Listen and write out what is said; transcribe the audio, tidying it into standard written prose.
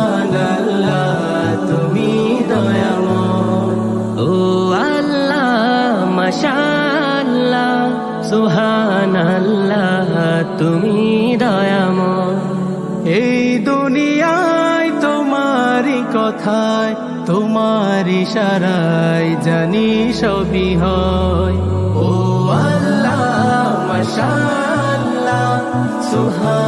সুবহানাল্লাহ তুমি দয়াময়। ও আল্লাহ মাশাআল্লাহ সুবহানাল্লাহ তুমি দয়াময়। এই দুনিয়ায় তোমারই কথায় তোমার ইশারায় জানি সবই হয়। ও আল্লাহ মাশাআল্লাহ সুবহানাল্লাহ